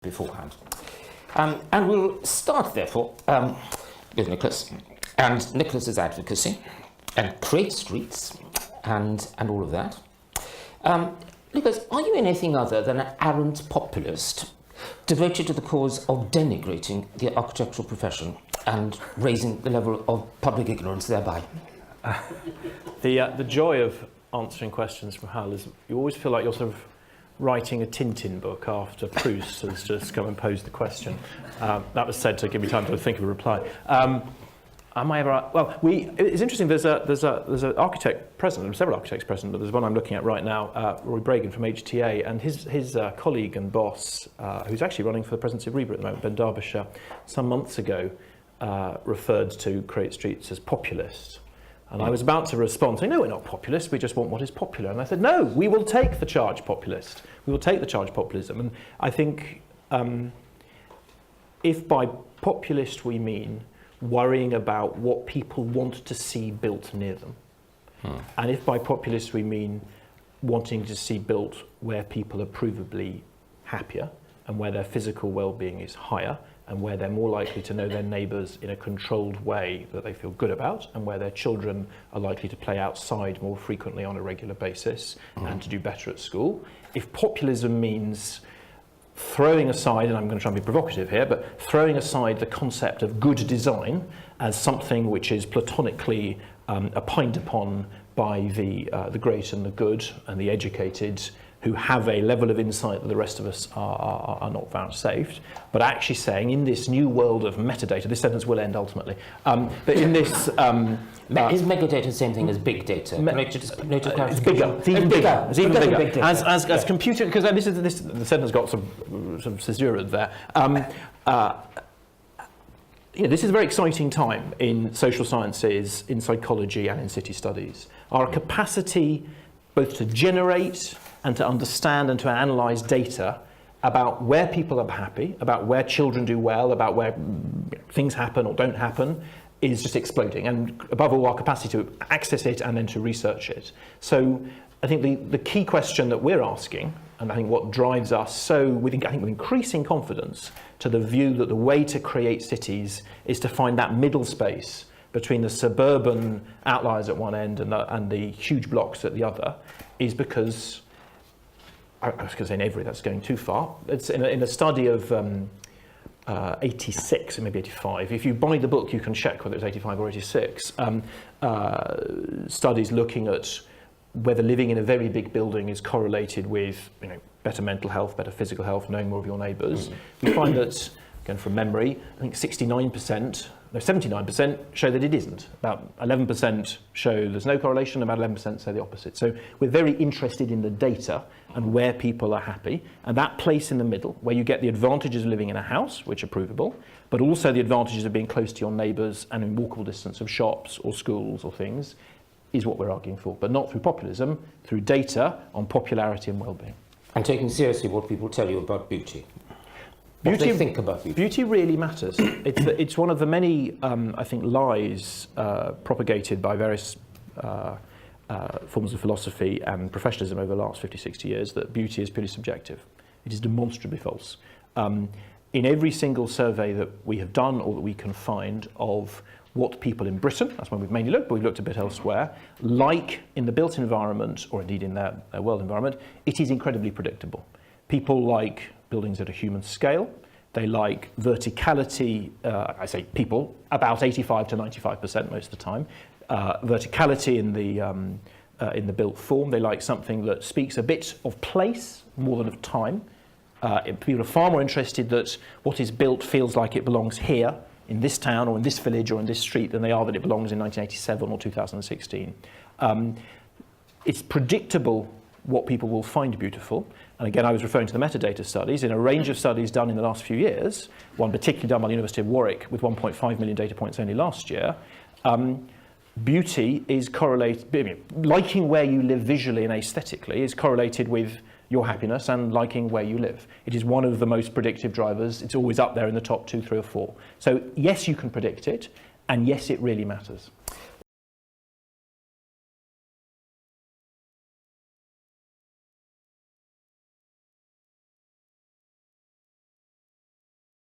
beforehand. And we'll start, therefore, with Nicholas and Nicholas's advocacy and Create Streets and all of that. Nicholas, are you anything other than an arrant populist devoted to the cause of denigrating the architectural profession and raising the level of public ignorance thereby? The joy of answering questions from Hal is you always feel like you're sort of writing a Tintin book after Proust has just come and posed the question. That was said to give me time to think of a reply. Am I ever? Well, it's interesting. There's an architect present, several architects present, but there's one I'm looking at right now, Roy Bragan from HTA, and his colleague and boss, who's actually running for the presidency of RIBA at the moment, Ben Derbyshire, some months ago, referred to Create Streets as populist. And I was about to respond saying, no, we're not populist, we just want what is popular. And I said, no, we will take the charge populist. We will take the charge populism. And I think if by populist we mean worrying about what people want to see built near them, and if by populist we mean wanting to see built where people are provably happier and where their physical well-being is higher, and where they're more likely to know their neighbours in a controlled way that they feel good about, and where their children are likely to play outside more frequently on a regular basis and to do better at school. If populism means throwing aside, and I'm going to try and be provocative here, but throwing aside the concept of good design as something which is platonically opined upon by the great and the good and the educated, who have a level of insight that the rest of us are not vouchsafed, but actually saying in this new world of metadata, this sentence will end ultimately, but in this... is megadata the same thing as big data? It's bigger. It's even bigger. It's even bigger. As computer, because the sentence got some caesura there. This is a very exciting time in social sciences, in psychology, and in city studies. Our capacity both to generate and to understand and to analyse data about where people are happy, about where children do well, about where things happen or don't happen, is just exploding. And above all, our capacity to access it and then to research it. So I think the key question that we're asking, and I think what drives us with increasing confidence to the view that the way to create cities is to find that middle space between the suburban outliers at one end and the huge blocks at the other, is because, I was going to say in Avery, that's going too far. It's in a study of 86, and maybe 85. If you buy the book, you can check whether it's 85 or 86. Studies looking at whether living in a very big building is correlated with better mental health, better physical health, knowing more of your neighbours. We find that, again from memory, I think 79% show that it isn't. About 11% show there's no correlation, about 11% say the opposite. So we're very interested in the data and where people are happy, and that place in the middle where you get the advantages of living in a house, which are provable, but also the advantages of being close to your neighbours and in walkable distance of shops or schools or things, is what we're arguing for, but not through populism, through data on popularity and well-being. And taking seriously what people tell you about beauty. What do they think about beauty? Beauty really matters. It's one of the many, I think, lies propagated by various forms of philosophy and professionalism over the last 50, 60 years, that beauty is purely subjective. It is demonstrably false. In every single survey that we have done or that we can find of what people in Britain, that's when we've mainly looked, but we've looked a bit elsewhere, like in the built environment, or indeed in their world environment, it is incredibly predictable. People like buildings at a human scale. They like verticality, I say people, about 85 to 95% most of the time. Verticality in the built form. They like something that speaks a bit of place more than of time. People are far more interested that what is built feels like it belongs here, in this town or in this village or in this street, than they are that it belongs in 1987 or 2016. It's predictable what people will find beautiful. And again, I was referring to the metadata studies. In a range of studies done in the last few years, one particularly done by the University of Warwick with 1.5 million data points only last year, beauty is correlated, liking where you live visually and aesthetically is correlated with your happiness and liking where you live. It is one of the most predictive drivers. It's always up there in the top 2, 3 or 4. So yes, you can predict it, and yes, it really matters.